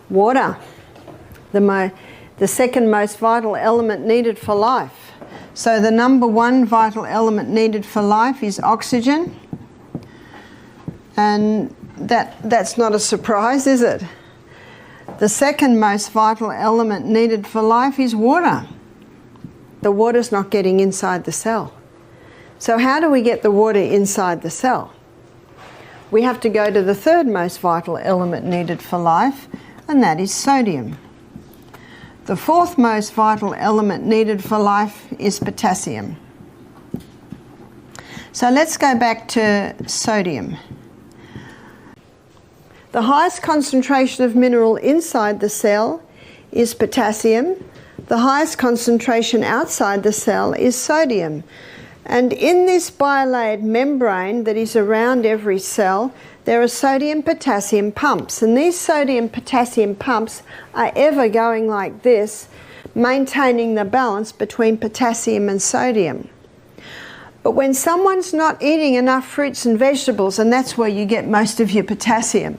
Water, the second most vital element needed for life. So the number one vital element needed for life is oxygen. And that's not a surprise, is it? The second most vital element needed for life is water. The water's not getting inside the cell. So how do we get the water inside the cell? We have to go to the third most vital element needed for life, and that is sodium. The fourth most vital element needed for life is potassium. So let's go back to sodium. The highest concentration of mineral inside the cell is potassium. The highest concentration outside the cell is sodium. And in this bilayered membrane that is around every cell, there are sodium-potassium pumps. And these sodium-potassium pumps are ever going like this, maintaining the balance between potassium and sodium. But when someone's not eating enough fruits and vegetables, and that's where you get most of your potassium,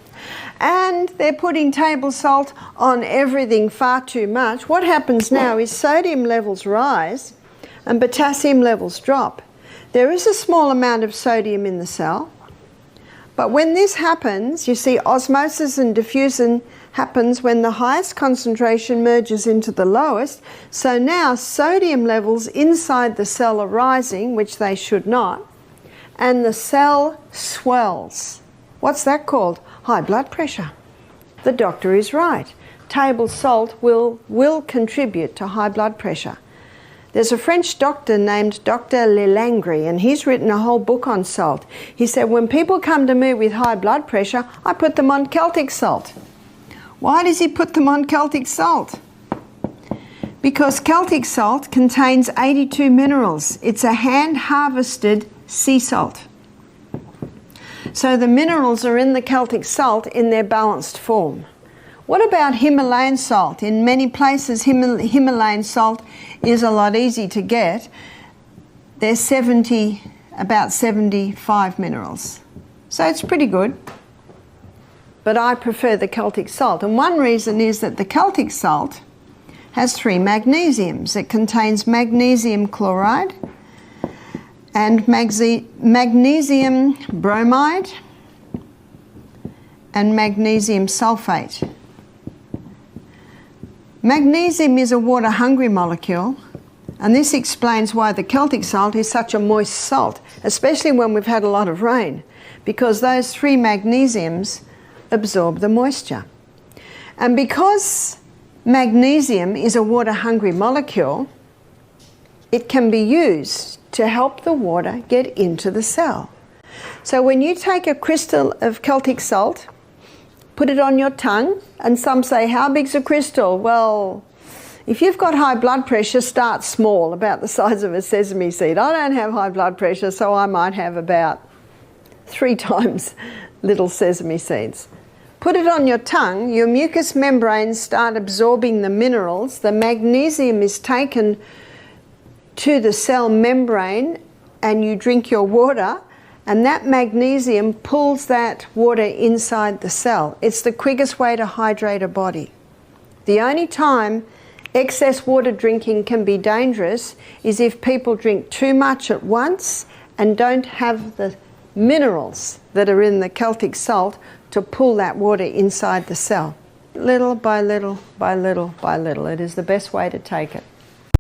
and they're putting table salt on everything far too much, what happens now is sodium levels rise and potassium levels drop. There is a small amount of sodium in the cell, but when this happens, you see osmosis and diffusion happens when the highest concentration merges into the lowest. So now sodium levels inside the cell are rising, which they should not, and the cell swells. What's that called? High blood pressure. The doctor is right. Table salt will contribute to high blood pressure. There's a French doctor named Dr. Lelangre, and he's written a whole book on salt. He said, when people come to me with high blood pressure, I put them on Celtic salt. Why does he put them on Celtic salt? Because Celtic salt contains 82 minerals. It's a hand-harvested sea salt. So the minerals are in the Celtic salt in their balanced form. What about Himalayan salt? In many places, Himalayan salt is a lot easy to get. There's about 75 minerals. So it's pretty good. But I prefer the Celtic salt. And one reason is that the Celtic salt has 3 magnesiums. It contains magnesium chloride and magnesium bromide and magnesium sulfate. Magnesium is a water-hungry molecule, and this explains why the Celtic salt is such a moist salt, especially when we've had a lot of rain, because those 3 magnesiums absorb the moisture. And because magnesium is a water-hungry molecule, it can be used to help the water get into the cell. So when you take a crystal of Celtic salt, put it on your tongue, and some say, how big's a crystal? Well, if you've got high blood pressure, start small, about the size of a sesame seed. I don't have high blood pressure, so I might have about 3 times little sesame seeds. Put it on your tongue, your mucous membranes start absorbing the minerals, the magnesium is taken to the cell membrane, and you drink your water, and that magnesium pulls that water inside the cell. It's the quickest way to hydrate a body. The only time excess water drinking can be dangerous is if people drink too much at once and don't have the minerals that are in the Celtic salt to pull that water inside the cell. Little by little by little by little. It is the best way to take it.